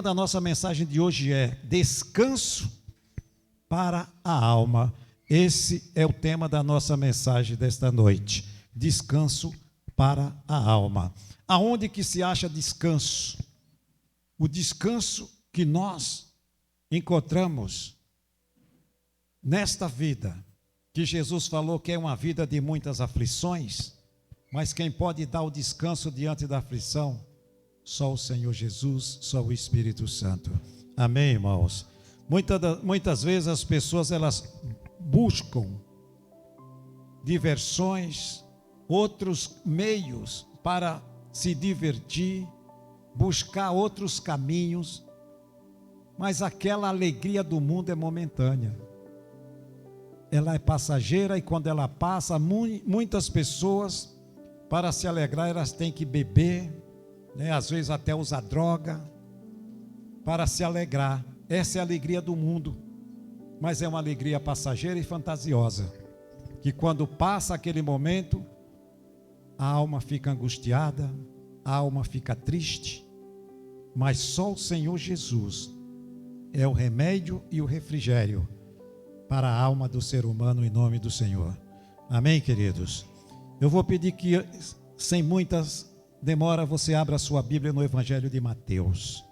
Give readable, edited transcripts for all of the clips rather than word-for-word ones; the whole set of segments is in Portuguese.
Da nossa mensagem de hoje é descanso para a alma. Esse é o tema da nossa mensagem desta noite. Descanso para a alma. Aonde que se acha descanso? O descanso que nós encontramos nesta vida, que Jesus falou que é uma vida de muitas aflições, mas quem pode dar o descanso diante da aflição? Só o Senhor Jesus, só o Espírito Santo. Amém, irmãos? Muitas vezes as pessoas elas buscam diversões, outros meios para se divertir, buscar outros caminhos, mas aquela alegria do mundo é momentânea. Ela é passageira e quando ela passa, muitas pessoas, para se alegrar, elas têm que beber, às vezes até usar droga, para se alegrar. Essa é a alegria do mundo, mas é uma alegria passageira e fantasiosa, que quando passa aquele momento, a alma fica angustiada, a alma fica triste, mas só o Senhor Jesus é o remédio e o refrigério para a alma do ser humano, em nome do Senhor. Amém, queridos? Eu vou pedir que, sem muitas demora, você abra a sua Bíblia no Evangelho de Mateus.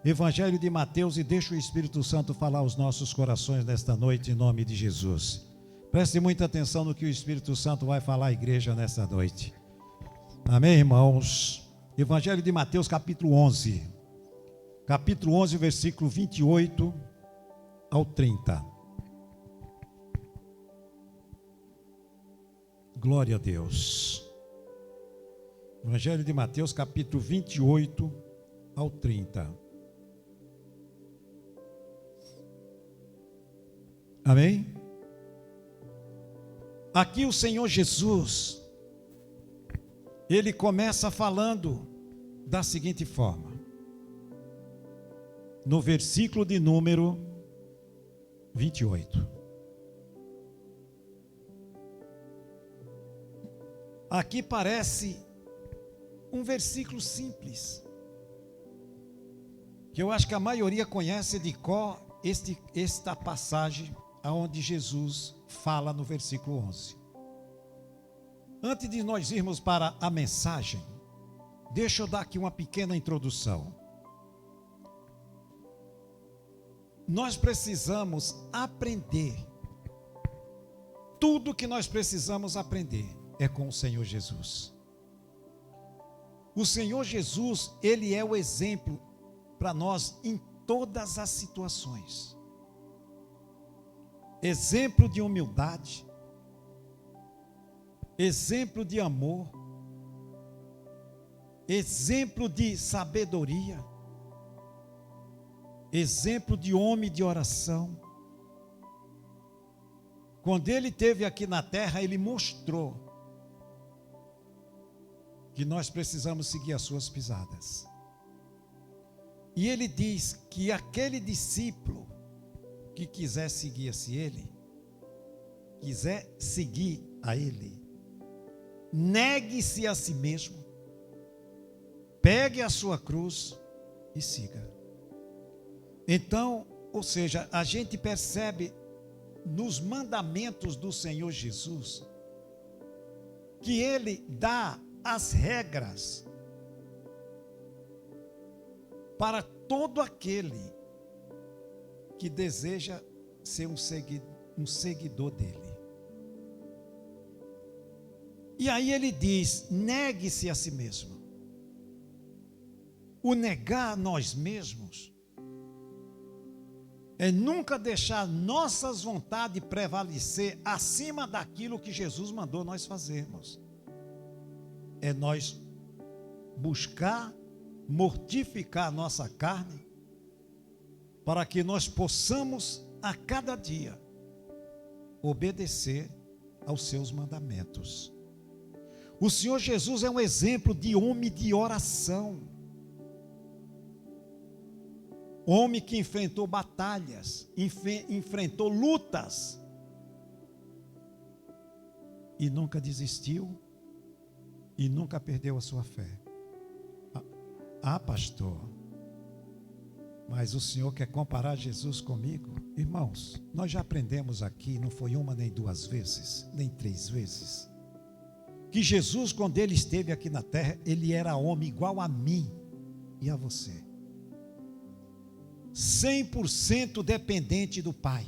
Evangelho de Mateus, e deixa o Espírito Santo falar aos nossos corações nesta noite, em nome de Jesus. Preste muita atenção no que o Espírito Santo vai falar à igreja nesta noite. Amém, irmãos? Evangelho de Mateus, capítulo 11. Capítulo 11, versículo 28 ao 30. Glória a Deus. Evangelho de Mateus, capítulo 28 ao 30. Amém? Aqui o Senhor Jesus, ele começa falando da seguinte forma. No versículo de número 28. Aqui parece um versículo simples, que eu acho que a maioria conhece de cor esta passagem aonde Jesus fala no versículo 11. Antes de nós irmos para a mensagem, deixa eu dar aqui uma pequena introdução. Nós precisamos aprender, tudo que nós precisamos aprender é com o Senhor Jesus. O Senhor Jesus, ele é o exemplo para nós em todas as situações. Exemplo de humildade, exemplo de amor, exemplo de sabedoria, exemplo de homem de oração. Quando ele esteve aqui na terra, ele mostrou que nós precisamos seguir as suas pisadas. E ele diz que aquele discípulo que quiser seguir-se ele, quiser seguir a ele, negue-se a si mesmo, pegue a sua cruz e siga. Então, ou seja, a gente percebe nos mandamentos do Senhor Jesus que ele dá as regras para todo aquele que deseja ser um seguidor dele. E aí ele diz: negue-se a si mesmo. O negar a nós mesmos é nunca deixar nossas vontades prevalecer acima daquilo que Jesus mandou nós fazermos. É nós buscar mortificar a nossa carne, para que nós possamos a cada dia obedecer aos seus mandamentos. O Senhor Jesus é um exemplo de homem de oração, homem que enfrentou batalhas, enfrentou lutas e nunca desistiu e nunca perdeu a sua fé. Ah, pastor, Mas o Senhor quer comparar Jesus comigo? Irmãos, nós já aprendemos aqui, não foi uma nem duas vezes, nem três vezes, que Jesus, quando ele esteve aqui na terra, ele era homem igual a mim e a você. 100% dependente do Pai.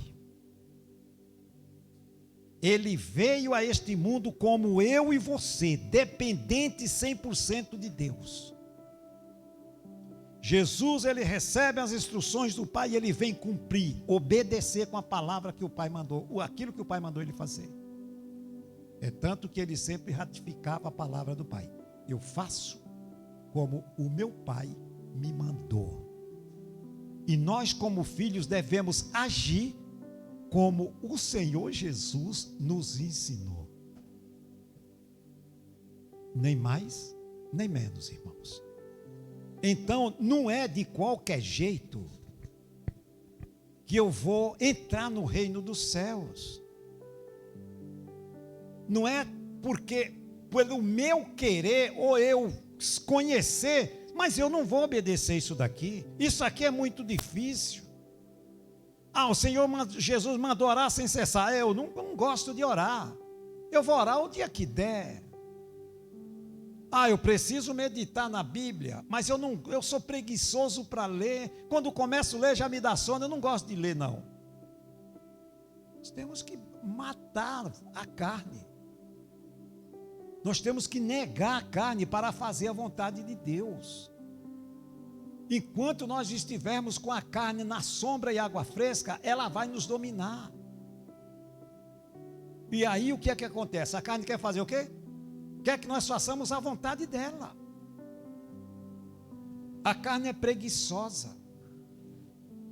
Ele veio a este mundo como eu e você, dependente 100% de Deus. Jesus, ele recebe as instruções do Pai e ele vem cumprir, obedecer com a palavra que o Pai mandou, aquilo que o Pai mandou ele fazer. É tanto que ele sempre ratificava a palavra do Pai. Eu faço como o meu Pai me mandou. E nós, como filhos, devemos agir como o Senhor Jesus nos ensinou. Nem mais, nem menos, irmãos. Então, não é de qualquer jeito que eu vou entrar no reino dos céus. Não é porque, pelo meu querer, ou eu conhecer, mas eu não vou obedecer isso daqui. Isso aqui é muito difícil. O Senhor Jesus mandou orar sem cessar. Eu não gosto de orar. Eu vou orar o dia que der. Eu preciso meditar na Bíblia, mas eu sou preguiçoso para ler. Quando começo a ler já me dá sono, eu não gosto de ler não. Nós temos que matar a carne. Nós temos que negar a carne para fazer a vontade de Deus. Enquanto nós estivermos com a carne na sombra e água fresca, ela vai nos dominar. E aí o que é que acontece? A carne quer fazer o quê? Quer que nós façamos a vontade dela. A carne é preguiçosa.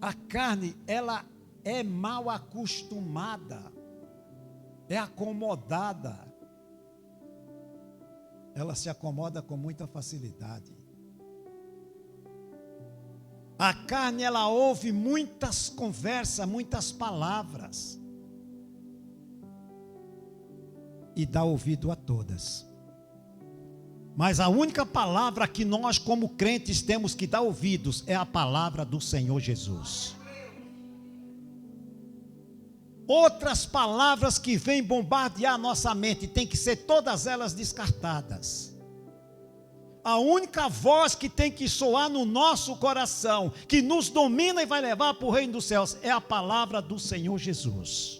A carne, ela é mal acostumada. É acomodada. Ela se acomoda com muita facilidade. A carne, ela ouve muitas conversas, muitas palavras. E dá ouvido a todas. Mas a única palavra que nós, como crentes, temos que dar ouvidos é a palavra do Senhor Jesus. Outras palavras que vêm bombardear a nossa mente, tem que ser todas elas descartadas. A única voz que tem que soar no nosso coração, que nos domina e vai levar para o reino dos céus, é a palavra do Senhor Jesus.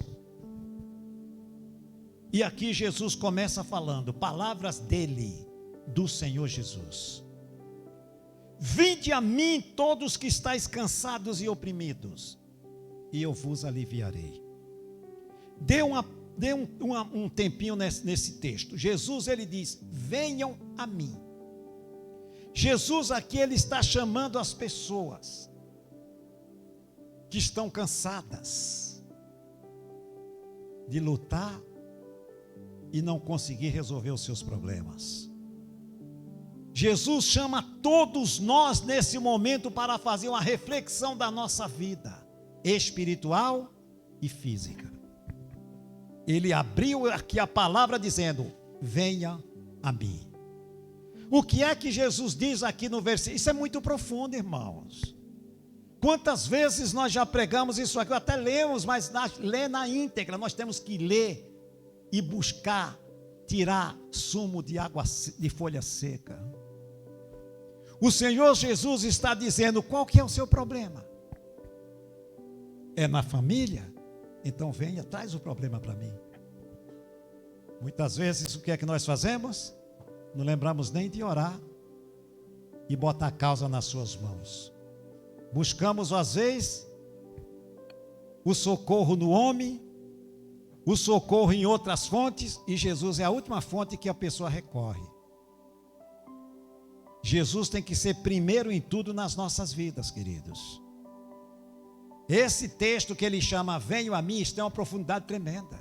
E aqui Jesus começa falando, palavras dele, do Senhor Jesus. Vinde a mim todos que estáis cansados e oprimidos, e eu vos aliviarei. Dê um tempinho nesse texto. Jesus, ele diz, venham a mim. Jesus aqui, ele está chamando as pessoas que estão cansadas de lutar e não conseguir resolver os seus problemas. Jesus chama todos nós nesse momento para fazer uma reflexão da nossa vida espiritual e física. Ele abriu aqui a palavra dizendo, venha a mim. O que é que Jesus diz aqui no versículo? Isso é muito profundo, irmãos. Quantas vezes nós já pregamos isso aqui, até lemos, mas ler na íntegra, nós temos que ler e buscar tirar sumo de água, de folha seca. O Senhor Jesus está dizendo, qual que é o seu problema? É na família? Então venha, traz o problema para mim. Muitas vezes o que é que nós fazemos? Não lembramos nem de orar e botar a causa nas suas mãos. Buscamos às vezes o socorro no homem, o socorro em outras fontes, e Jesus é a última fonte que a pessoa recorre. Jesus tem que ser primeiro em tudo nas nossas vidas, queridos. Esse texto que ele chama venham a mim, isso tem uma profundidade tremenda.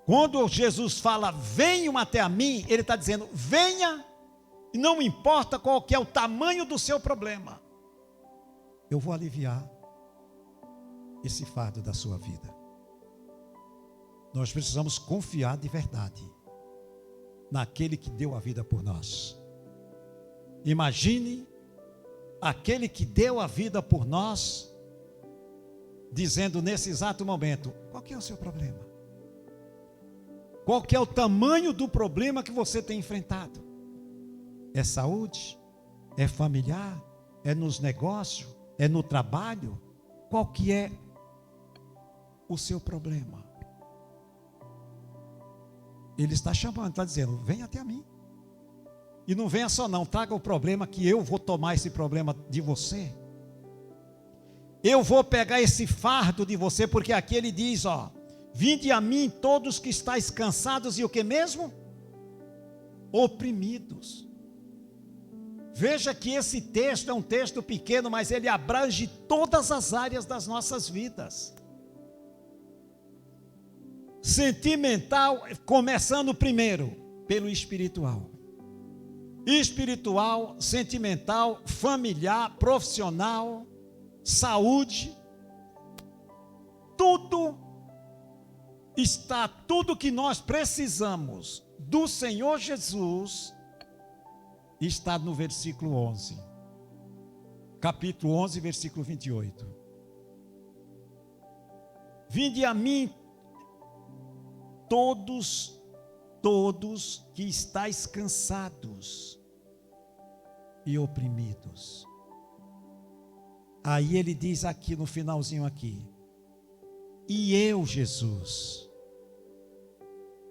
Quando Jesus fala venham até a mim, ele está dizendo venha, e não importa qual que é o tamanho do seu problema, eu vou aliviar esse fardo da sua vida. Nós precisamos confiar de verdade naquele que deu a vida por nós. Imagine aquele que deu a vida por nós, dizendo nesse exato momento: qual que é o seu problema? Qual que é o tamanho do problema que você tem enfrentado? É saúde? É familiar? É nos negócios? É no trabalho? Qual que é o seu problema? Ele está chamando, está dizendo: venha até mim. E não venha só não, traga o problema, que eu vou tomar esse problema de você. Eu vou pegar esse fardo de você, porque aqui ele diz, ó: vinde a mim todos que estáis cansados e o que mesmo? Oprimidos. Veja que esse texto é um texto pequeno, mas ele abrange todas as áreas das nossas vidas. Sentimental, começando primeiro pelo espiritual. Espiritual, sentimental, familiar, profissional, saúde, tudo que nós precisamos do Senhor Jesus está no versículo 11, capítulo 11, versículo 28. Vinde a mim todos que estáis cansados e oprimidos. Aí ele diz aqui no finalzinho aqui: e eu, Jesus,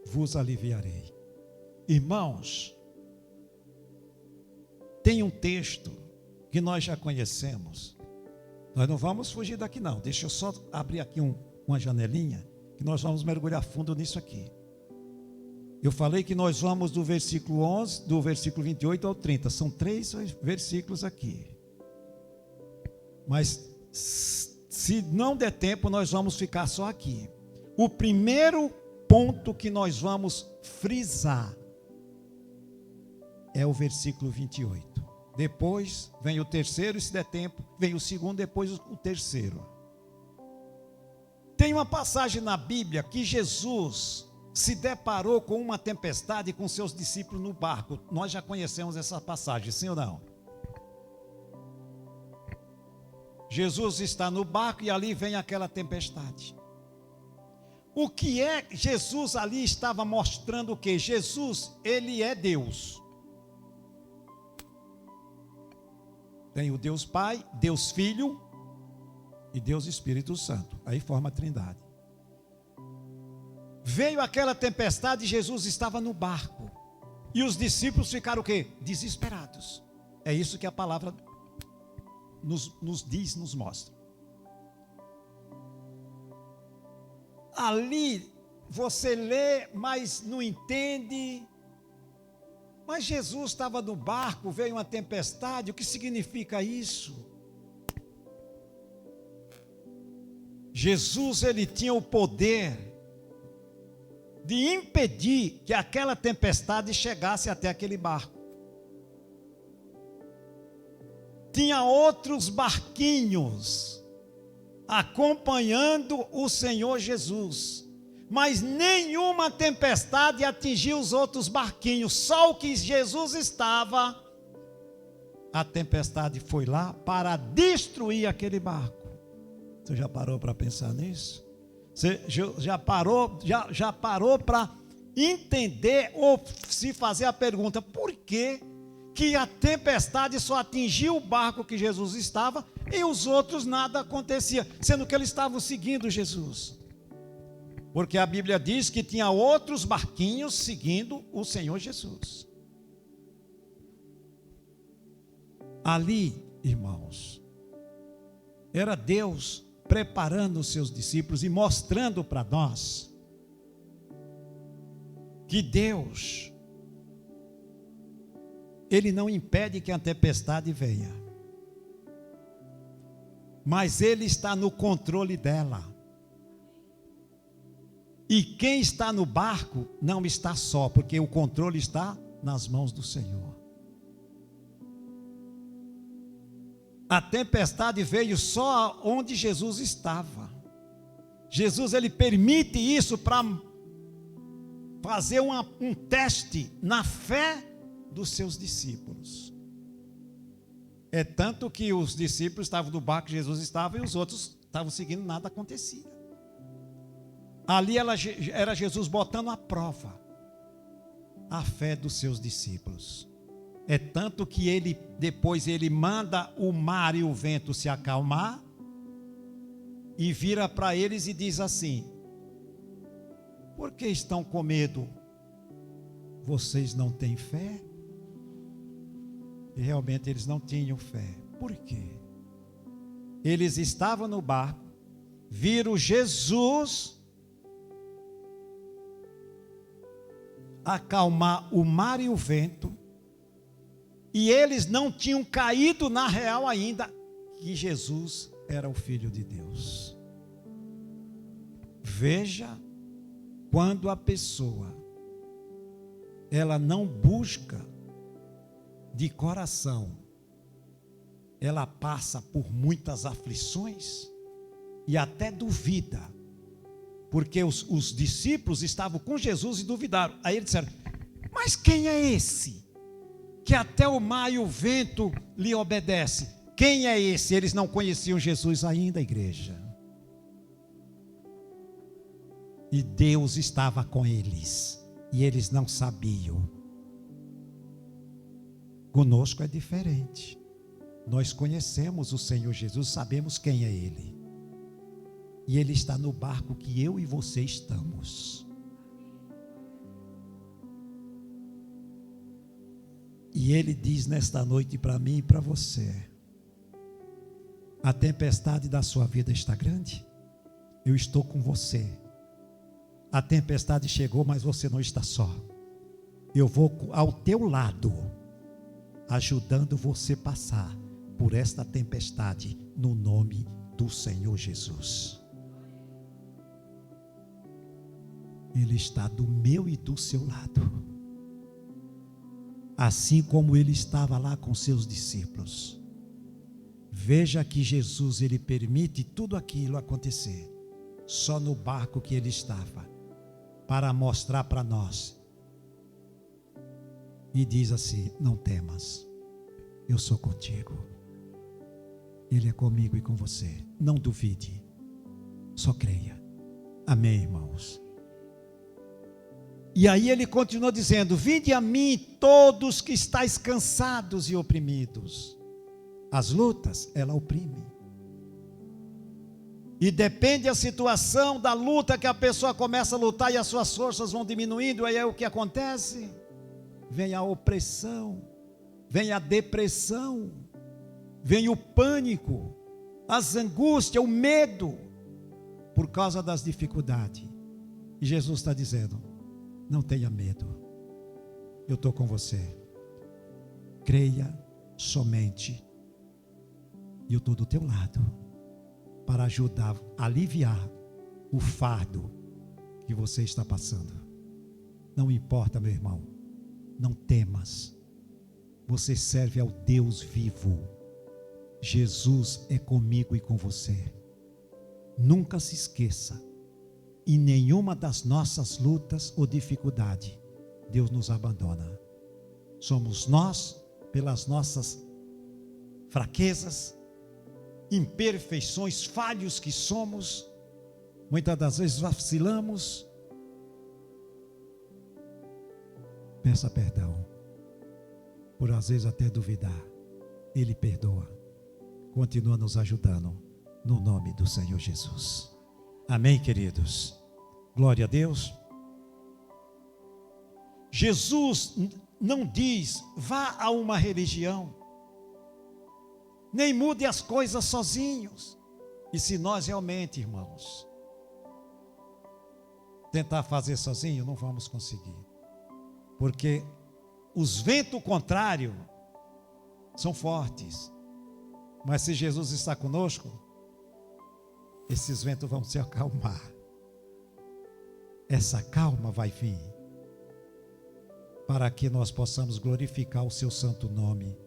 vos aliviarei. Irmãos, tem um texto que nós já conhecemos. Nós não vamos fugir daqui não. Deixa eu só abrir aqui uma janelinha, que nós vamos mergulhar fundo nisso aqui. Eu falei que nós vamos do versículo 11, do versículo 28 ao 30. São 3 versículos aqui. Mas se não der tempo, nós vamos ficar só aqui. O primeiro ponto que nós vamos frisar é o versículo 28. Depois vem o terceiro, e se der tempo, vem o segundo, depois o terceiro. Tem uma passagem na Bíblia que Jesus se deparou com uma tempestade com seus discípulos no barco. Nós já conhecemos essa passagem, sim ou não? Jesus está no barco e ali vem aquela tempestade. O que é Jesus ali estava mostrando? O que? Jesus, ele é Deus. Tem o Deus Pai, Deus Filho e Deus Espírito Santo. Aí forma a Trindade. Veio aquela tempestade e Jesus estava no barco. E os discípulos ficaram o quê? Desesperados. É isso que a palavra nos diz, nos mostra. Ali você lê, mas não entende. Mas Jesus estava no barco, veio uma tempestade. O que significa isso? Jesus, ele tinha o poder de impedir que aquela tempestade chegasse até aquele barco. Tinha outros barquinhos acompanhando o Senhor Jesus, mas nenhuma tempestade atingiu os outros barquinhos, só o que Jesus estava, a tempestade foi lá para destruir aquele barco. Você já parou para pensar nisso? Você já parou para entender ou se fazer a pergunta: por que a tempestade só atingiu o barco que Jesus estava e os outros nada acontecia, sendo que eles estavam seguindo Jesus? Porque a Bíblia diz que tinha outros barquinhos seguindo o Senhor Jesus. Ali, irmãos, era Deus preparando os seus discípulos e mostrando para nós que Deus, ele não impede que a tempestade venha, mas ele está no controle dela. E quem está no barco não está só, porque o controle está nas mãos do Senhor. A tempestade veio só onde Jesus estava. Jesus, ele permite isso para fazer um teste na fé dos seus discípulos. É tanto que os discípulos estavam no barco que Jesus estava e os outros estavam seguindo, nada acontecia. Ali era Jesus botando à prova a fé dos seus discípulos. É tanto que depois ele manda o mar e o vento se acalmar e vira para eles e diz assim: por que estão com medo? Vocês não têm fé? E realmente eles não tinham fé. Por quê? Eles estavam no barco, viram Jesus acalmar o mar e o vento, e eles não tinham caído na real ainda que Jesus era o Filho de Deus. Veja, quando a pessoa ela não busca de coração, ela passa por muitas aflições e até duvida, porque os discípulos estavam com Jesus e duvidaram. Aí eles disseram: mas quem é esse que até o mar e o vento lhe obedece? Quem é esse? Eles não conheciam Jesus ainda, igreja. E Deus estava com eles e eles não sabiam. Conosco é diferente. Nós conhecemos o Senhor Jesus, sabemos quem é Ele. E Ele está no barco que eu e você estamos. E Ele diz nesta noite para mim e para você: a tempestade da sua vida está grande? Eu estou com você. A tempestade chegou, mas você não está só. Eu vou ao teu lado, ajudando você passar por esta tempestade, no nome do Senhor Jesus. Ele está do meu e do seu lado, assim como ele estava lá com seus discípulos. Veja que Jesus, ele permite tudo aquilo acontecer, só no barco que ele estava, para mostrar para nós. E diz assim: não temas, eu sou contigo. Ele é comigo e com você. Não duvide, só creia. Amém, irmãos? E aí ele continuou dizendo: vinde a mim todos que estáis cansados e oprimidos. As lutas, ela oprime. E depende da situação da luta que a pessoa começa a lutar e as suas forças vão diminuindo. Aí é o que acontece? Vem a opressão, vem a depressão, vem o pânico, as angústias, o medo, por causa das dificuldades. E Jesus está dizendo: não tenha medo, eu estou com você. Creia somente, e eu estou do teu lado, para ajudar, a aliviar o fardo que você está passando. Não importa, meu irmão, não temas, você serve ao Deus vivo. Jesus é comigo e com você. Nunca se esqueça, em nenhuma das nossas lutas ou dificuldade, Deus nos abandona. Somos nós, pelas nossas fraquezas, imperfeições, falhos que somos, muitas das vezes vacilamos. Peça perdão, por às vezes até duvidar. Ele perdoa, continua nos ajudando, no nome do Senhor Jesus. Amém, queridos? Glória a Deus. Jesus não diz: vá a uma religião, nem mude as coisas sozinhos. E se nós realmente, irmãos, tentar fazer sozinho, não vamos conseguir. Porque os ventos contrários são fortes. Mas se Jesus está conosco, esses ventos vão se acalmar. Essa calma vai vir, para que nós possamos glorificar o seu santo nome,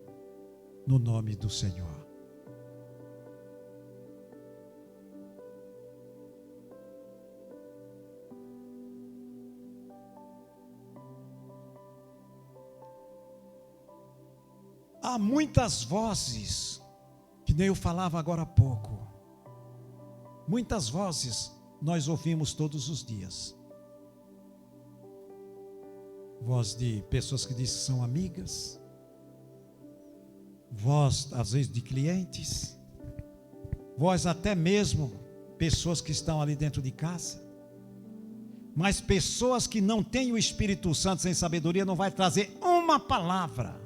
no nome do Senhor. Há muitas vozes, que nem eu falava agora há pouco. Muitas vozes nós ouvimos todos os dias. Voz de pessoas que dizem que são amigas. Voz, às vezes, de clientes. Voz até mesmo pessoas que estão ali dentro de casa. Mas pessoas que não têm o Espírito Santo sem sabedoria não vai trazer uma palavra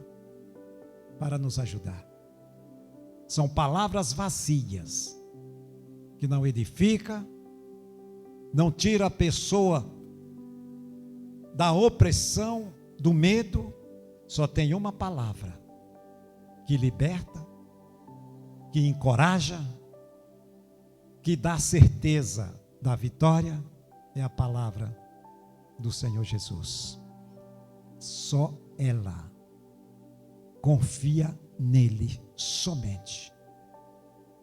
para nos ajudar. São palavras vazias, que não edifica, não tira a pessoa da opressão, do medo. Só tem uma palavra que liberta, que encoraja, que dá certeza da vitória. É a palavra do Senhor Jesus. Só ela. Confia nele somente.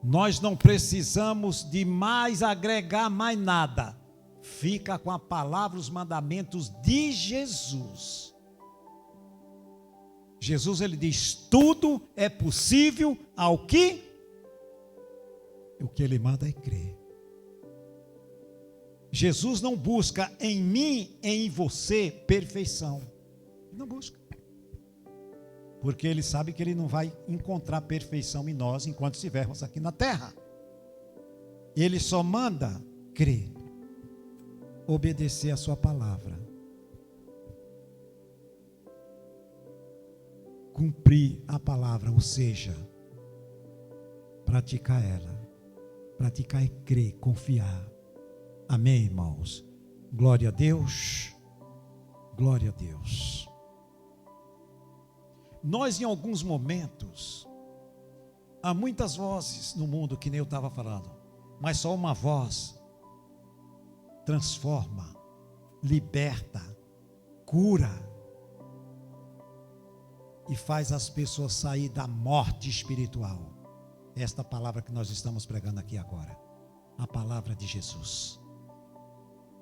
Nós não precisamos de mais agregar mais nada. Fica com a palavra, os mandamentos de Jesus. Jesus, ele diz: tudo é possível ao que? O que ele manda é crer. Jesus não busca em mim, em você, perfeição. Não busca. Porque ele sabe que ele não vai encontrar perfeição em nós enquanto estivermos aqui na terra. Ele só manda crer, obedecer a sua palavra, cumprir a palavra, ou seja, praticar ela. Praticar é crer, confiar. Amém, irmãos? Glória a Deus. Glória a Deus. Nós, em alguns momentos, há muitas vozes no mundo, que nem eu estava falando, mas só uma voz transforma, liberta, cura e faz as pessoas sair da morte espiritual. Esta palavra que nós estamos pregando aqui agora, a palavra de Jesus.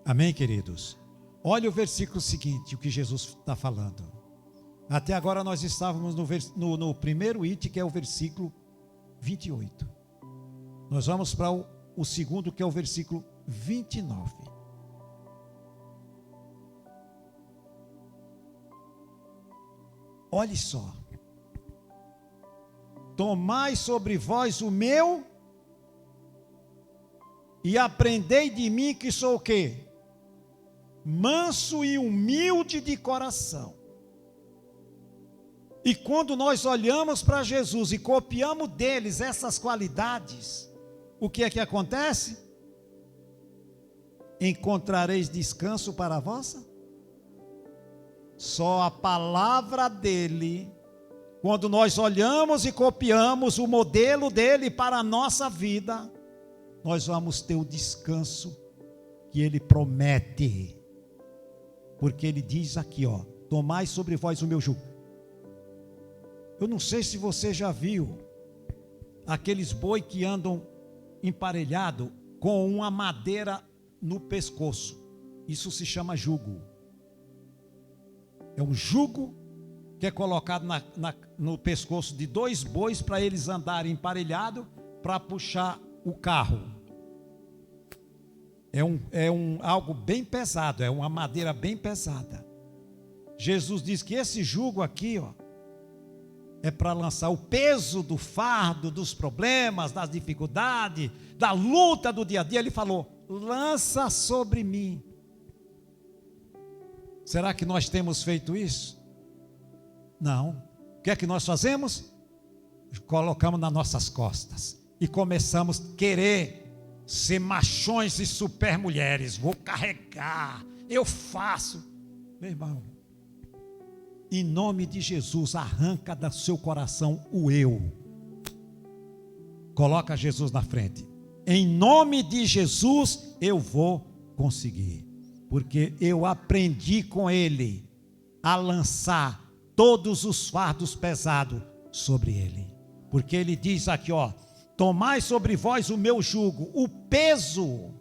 Amém, queridos? Olha o versículo seguinte, o que Jesus está falando. Até agora nós estávamos no primeiro item, que é o versículo 28. Nós vamos para o segundo, que é o versículo 29. Olhe só. Tomai sobre vós o meu e aprendei de mim, que sou o quê? Manso e humilde de coração. E quando nós olhamos para Jesus e copiamos deles essas qualidades, o que é que acontece? Encontrareis descanso para a vossa? Só a palavra dele, quando nós olhamos e copiamos o modelo dele para a nossa vida, nós vamos ter o descanso que ele promete. Porque ele diz aqui, ó: tomai sobre vós o meu jugo. Eu não sei se você já viu aqueles boi que andam emparelhado com uma madeira no pescoço. Isso se chama jugo. É um jugo que é colocado no pescoço de dois bois para eles andarem emparelhado para puxar o carro. É algo bem pesado, é uma madeira bem pesada. Jesus diz que esse jugo aqui, ó, é para lançar o peso do fardo, dos problemas, das dificuldades, da luta do dia a dia. Ele falou: lança sobre mim. Será que nós temos feito isso? Não. O que é que nós fazemos? Colocamos nas nossas costas e começamos a querer ser machões e super mulheres. Vou carregar, eu faço. Meu irmão, em nome de Jesus, arranca do seu coração o eu. Coloca Jesus na frente. Em nome de Jesus, eu vou conseguir. Porque eu aprendi com ele a lançar todos os fardos pesados sobre ele. Porque ele diz aqui, ó: tomai sobre vós o meu jugo, o peso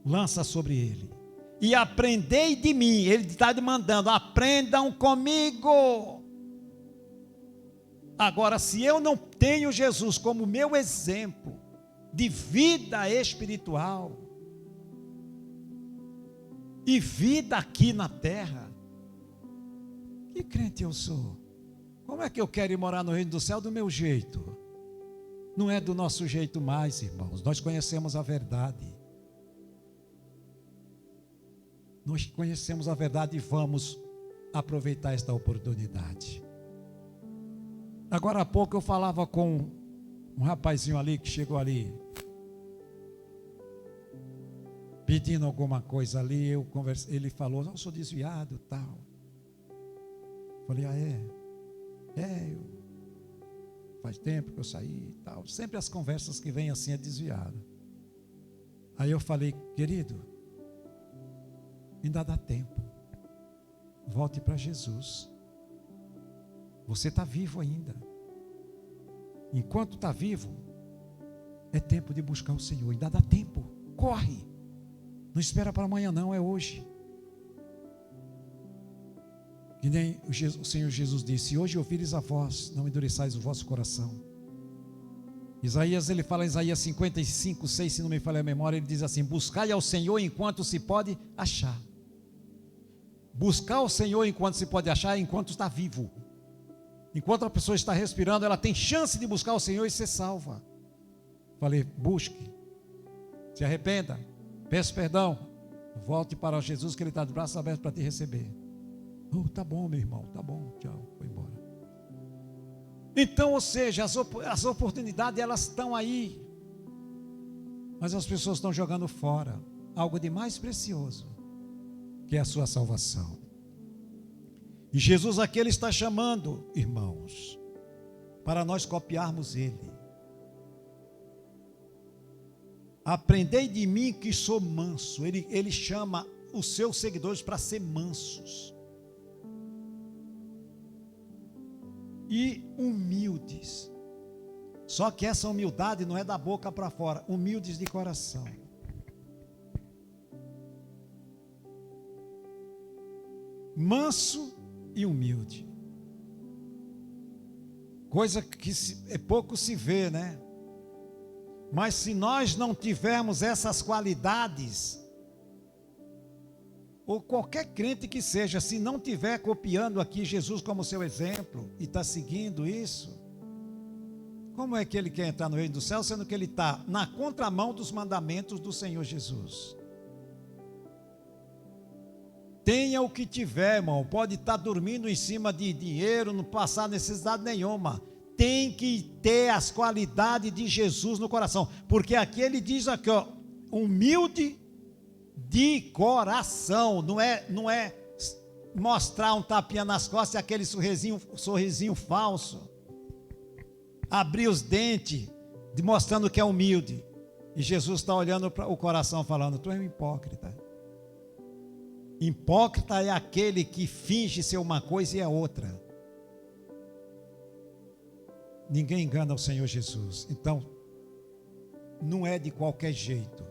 lança sobre ele. E aprendei de mim. Ele está demandando: aprendam comigo. Agora, se eu não tenho Jesus como meu exemplo de vida espiritual e vida aqui na terra, que crente eu sou? Como é que eu quero ir morar no reino do céu do meu jeito? Não é do nosso jeito mais, irmãos. Nós conhecemos a verdade. Nós conhecemos a verdade e vamos aproveitar esta oportunidade. Agora há pouco eu falava com um rapazinho ali que chegou ali, pedindo alguma coisa ali. Ele falou: eu sou desviado, tal. Falei: ah, faz tempo que eu saí e tal. Sempre as conversas que vêm assim é desviado. Aí eu falei: querido, ainda dá tempo. Volte para Jesus. Você está vivo ainda. Enquanto está vivo, é tempo de buscar o Senhor. Ainda dá tempo. Corre. Não espera para amanhã não, é hoje. Que nem o Senhor Jesus disse: hoje ouvires a voz, não endureçais o vosso coração. Isaías, ele fala em Isaías 55, 6, se não me falha a memória, ele diz assim: buscai ao Senhor enquanto se pode achar. Buscar o Senhor enquanto se pode achar, enquanto está vivo. Enquanto a pessoa está respirando, ela tem chance de buscar o Senhor e ser salva. Falei: busque, se arrependa, peça perdão, volte para Jesus, que Ele está de braços abertos para te receber. Oh, tá bom, meu irmão, tá bom, tchau, foi embora. Então, ou seja, as oportunidades, elas estão aí, mas as pessoas estão jogando fora algo de mais precioso, que é a sua salvação. E Jesus aqui, Ele está chamando, irmãos, para nós copiarmos Ele. Aprendei de mim que sou manso. Ele chama os seus seguidores para ser mansos e humildes. Só que essa humildade não é da boca para fora, humildes de coração. Manso e humilde. Coisa que pouco se vê, né? Mas se nós não tivermos essas qualidades, ou qualquer crente que seja, se não tiver copiando aqui Jesus como seu exemplo, e está seguindo isso, como é que ele quer entrar no reino do céu, sendo que ele está na contramão dos mandamentos do Senhor Jesus? Tenha o que tiver, irmão, pode estar dormindo em cima de dinheiro, não passar necessidade nenhuma. Tem que ter as qualidades de Jesus no coração, porque aqui ele diz aqui, ó, humilde de coração, não é mostrar um tapinha nas costas e aquele sorrisinho falso, abrir os dentes, mostrando que é humilde. E Jesus está olhando para o coração falando: tu é um hipócrita. Hipócrita é aquele que finge ser uma coisa e é outra. Ninguém engana o Senhor Jesus. Então, não é de qualquer jeito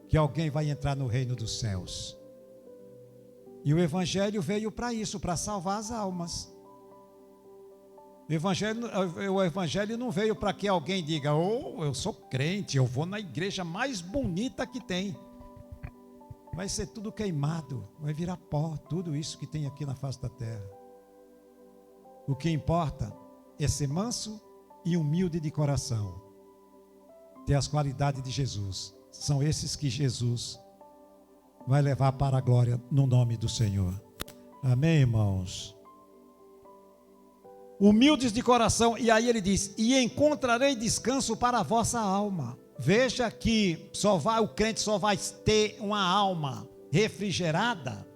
que alguém vai entrar no reino dos céus. E o Evangelho veio para isso, para salvar as almas. O Evangelho não veio para que alguém diga: oh, eu sou crente, eu vou na igreja mais bonita que tem. Vai ser tudo queimado, vai virar pó, tudo isso que tem aqui na face da terra. O que importa é ser manso e humilde de coração, ter as qualidades de Jesus. São esses que Jesus vai levar para a glória no nome do Senhor. Amém, irmãos? Humildes de coração, e aí ele diz: e encontrarei descanso para a vossa alma. Veja que o crente só vai ter uma alma refrigerada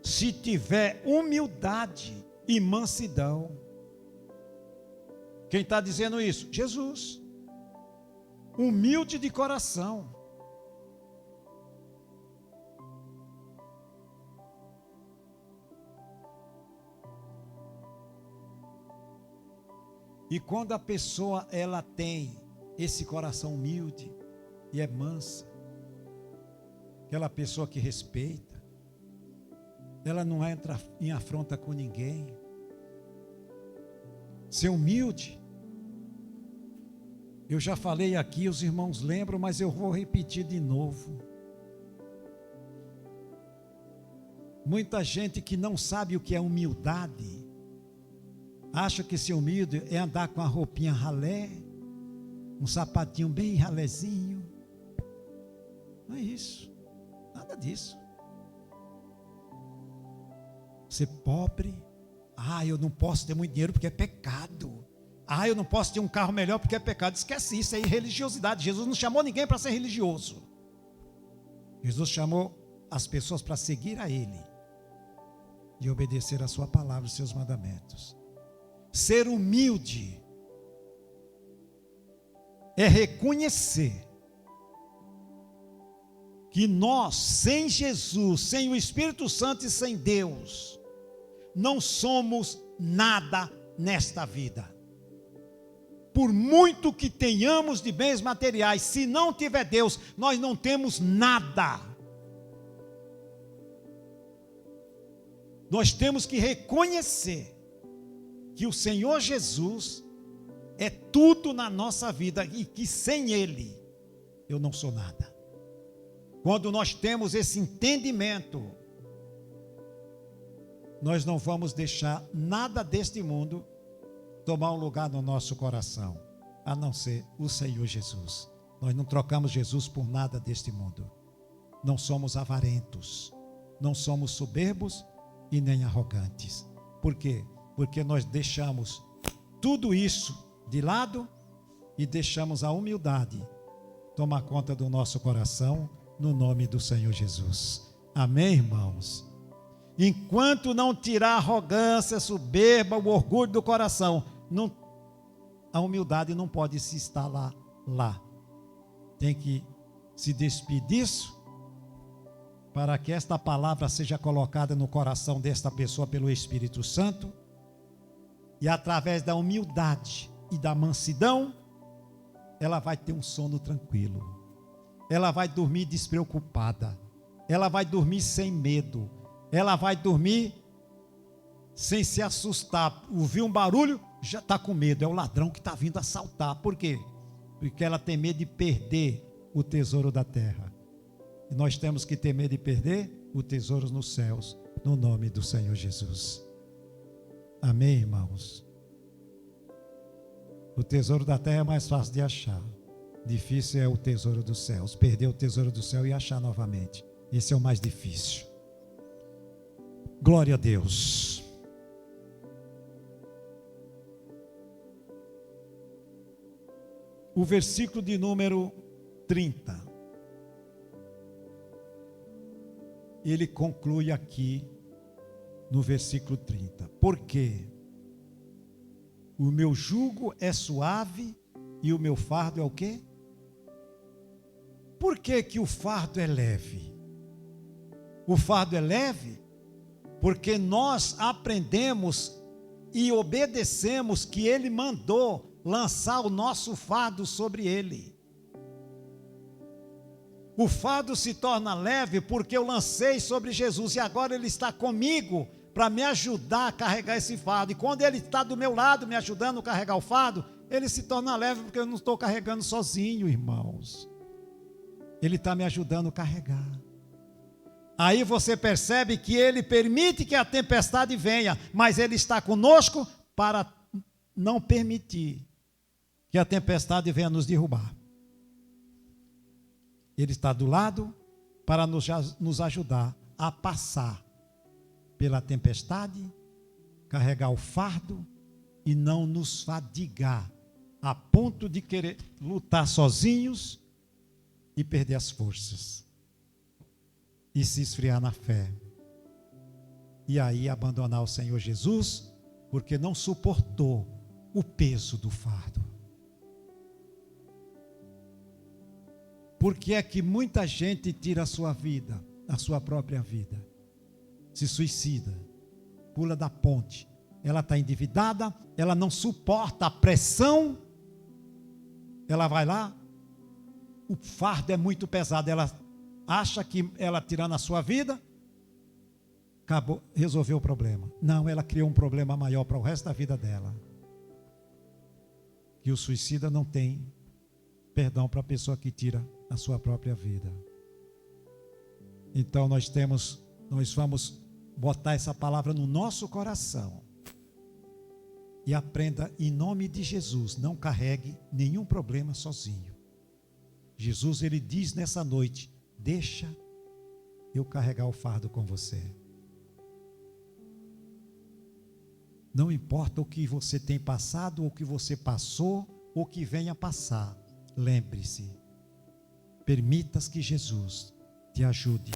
se tiver humildade e mansidão. Quem está dizendo isso? Jesus. Humilde de coração. E quando a pessoa ela tem esse coração humilde e é mansa, aquela pessoa que respeita, ela não entra em afronta com ninguém, Ser humilde. Eu já falei aqui, os irmãos lembram, mas eu vou repetir de novo. Muita gente que não sabe o que é humildade, acha que ser humilde é andar com a roupinha ralé, um sapatinho bem ralézinho. Não é isso, nada disso. Ser pobre, eu não posso ter muito dinheiro porque é pecado. Eu não posso ter um carro melhor porque é pecado. Esquece isso, é religiosidade. Jesus não chamou ninguém para ser religioso. Jesus chamou as pessoas para seguir a Ele e obedecer a sua palavra, os seus mandamentos. Ser humilde é reconhecer que nós, sem Jesus, sem o Espírito Santo e sem Deus, não somos nada nesta vida. Por muito que tenhamos de bens materiais, se não tiver Deus, nós não temos nada. Nós temos que reconhecer que o Senhor Jesus é tudo na nossa vida e que sem Ele eu não sou nada. Quando nós temos esse entendimento, nós não vamos deixar nada deste mundo tomar um lugar no nosso coração, a não ser o Senhor Jesus. Nós não trocamos Jesus por nada deste mundo. Não somos avarentos, não somos soberbos e nem arrogantes. Por quê? Porque nós deixamos tudo isso de lado e deixamos a humildade tomar conta do nosso coração, no nome do Senhor Jesus. Amém, irmãos? Enquanto não tirar a arrogância, a soberba, o orgulho do coração, a humildade não pode se instalar lá. Tem que se despedir disso, para que esta palavra seja colocada no coração desta pessoa pelo Espírito Santo, e através da humildade e da mansidão, ela vai ter um sono tranquilo. Ela vai dormir despreocupada, ela vai dormir sem medo, ela vai dormir sem se assustar. Ouviu um barulho, já está com medo, é o ladrão que está vindo assaltar. Por quê? Porque ela tem medo de perder o tesouro da terra. E nós temos que ter medo de perder o tesouro nos céus, no nome do Senhor Jesus. Amém, irmãos? O tesouro da terra é mais fácil de achar. Difícil é o tesouro dos céus. Perder o tesouro do céu e achar novamente. Esse é o mais difícil. Glória a Deus. O versículo de número 30. Ele conclui aqui no versículo 30. Por quê? O meu jugo é suave e o meu fardo é o quê? Por que que o fardo é leve? O fardo é leve porque nós aprendemos e obedecemos que Ele mandou lançar o nosso fardo sobre Ele. O fardo se torna leve porque eu lancei sobre Jesus e agora Ele está comigo para me ajudar a carregar esse fardo. E quando Ele está do meu lado me ajudando a carregar o fardo, ele se torna leve porque eu não estou carregando sozinho, irmãos. Ele está me ajudando a carregar. Aí você percebe que Ele permite que a tempestade venha, mas Ele está conosco para não permitir que a tempestade venha nos derrubar. Ele está do lado para nos ajudar a passar pela tempestade, carregar o fardo e não nos fadigar a ponto de querer lutar sozinhos e perder as forças e se esfriar na fé e aí abandonar o Senhor Jesus porque não suportou o peso do fardo. Por que é que muita gente tira a sua vida, a sua própria vida, se suicida, pula da ponte? Ela está endividada, ela não suporta a pressão, ela vai lá, o fardo é muito pesado, ela acha que ela tirando a sua vida, acabou, resolveu o problema. Não, ela criou um problema maior para o resto da vida dela. que o suicida não tem perdão para a pessoa que tira a sua própria vida. Então nós vamos botar essa palavra no nosso coração. E aprenda, em nome de Jesus, não carregue nenhum problema sozinho. Jesus, ele diz nessa noite: deixa eu carregar o fardo com você. Não importa o que você tem passado, ou o que você passou, ou o que venha passar. Lembre-se, permitas que Jesus te ajude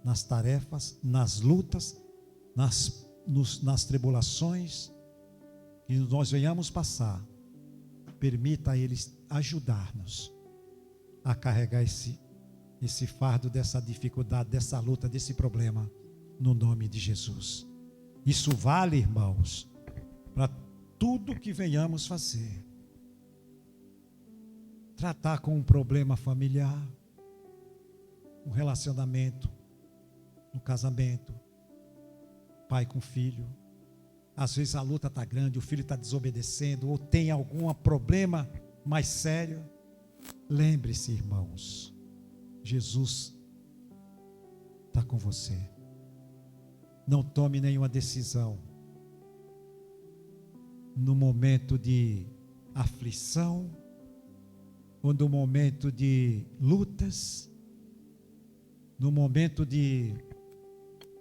nas tarefas, nas lutas, nas tribulações que nós venhamos passar. Permita a Ele ajudar-nos a carregar esse fardo, dessa dificuldade, dessa luta, desse problema, no nome de Jesus. Isso vale, irmãos, para tudo que venhamos fazer. Tratar com um problema familiar, um relacionamento, no casamento, pai com filho. Às vezes a luta está grande, o filho está desobedecendo, ou tem algum problema mais sério. Lembre-se, irmãos, Jesus está com você. Não tome nenhuma decisão no momento de aflição, ou no momento de lutas, no momento de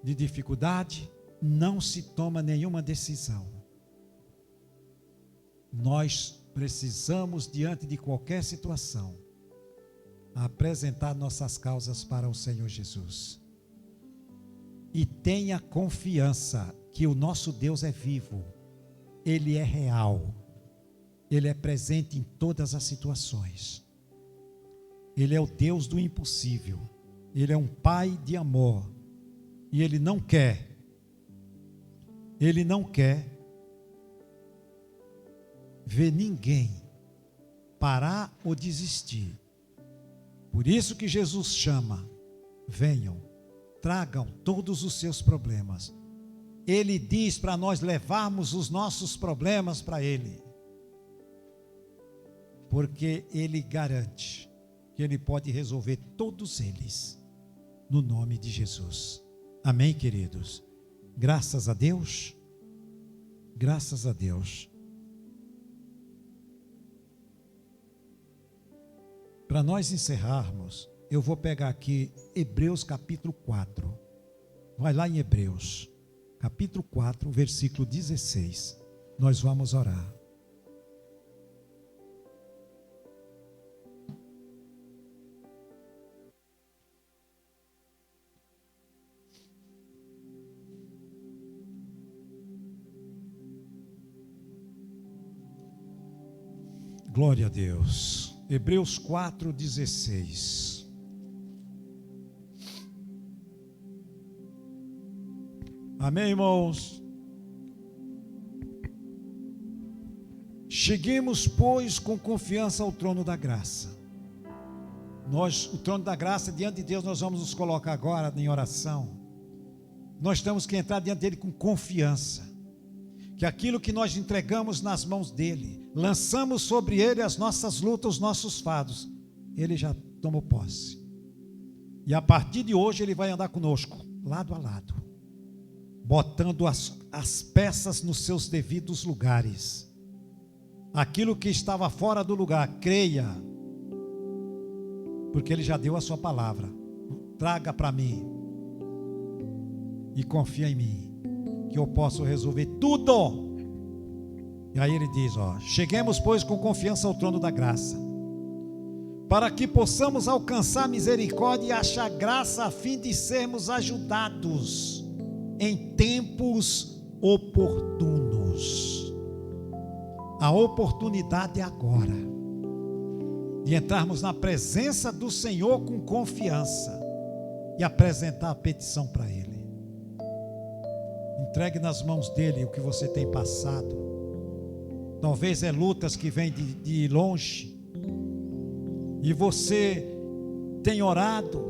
dificuldade. Não se toma nenhuma decisão. Nós precisamos, diante de qualquer situação, apresentar nossas causas para o Senhor Jesus. E tenha confiança que o nosso Deus é vivo, Ele é real, Ele é presente em todas as situações. Ele é o Deus do impossível, Ele é um Pai de amor, e Ele não quer ver ninguém parar ou desistir. Por isso que Jesus chama: venham, tragam todos os seus problemas. Ele diz para nós levarmos os nossos problemas para Ele, porque Ele garante que Ele pode resolver todos eles, no nome de Jesus. Amém, queridos? Graças a Deus. Graças a Deus. Para nós encerrarmos, eu vou pegar aqui Hebreus capítulo 4. Vai lá em Hebreus, capítulo 4, versículo 16. Nós vamos orar. Glória a Deus. Hebreus 4:16. Amém, irmãos? Cheguemos, pois, com confiança ao trono da graça. O trono da graça, diante de Deus, nós vamos nos colocar agora em oração. Nós temos que entrar diante dele com confiança, que aquilo que nós entregamos nas mãos dele, lançamos sobre ele as nossas lutas, os nossos fardos, ele já tomou posse. E a partir de hoje ele vai andar conosco, lado a lado, botando as peças nos seus devidos lugares. Aquilo que estava fora do lugar, creia, porque ele já deu a sua palavra. Traga para mim e confia em mim, que eu posso resolver tudo. E aí ele diz, cheguemos, pois, com confiança ao trono da graça, para que possamos alcançar misericórdia e achar graça, a fim de sermos ajudados em tempos oportunos. A oportunidade é agora, de entrarmos na presença do Senhor com confiança e apresentar a petição para Ele. Entregue nas mãos dele o que você tem passado. Talvez é lutas que vêm de longe, e você tem orado,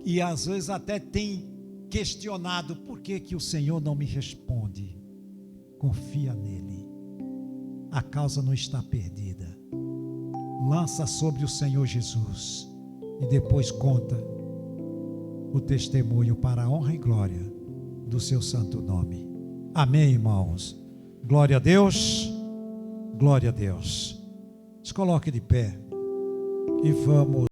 e às vezes até tem questionado: por que o Senhor não me responde? Confia nele. a causa não está perdida. Lança sobre o Senhor Jesus e depois conta o testemunho para a honra e glória do seu santo nome. Amém, irmãos? Glória a Deus, glória a Deus. Se coloque de pé e vamos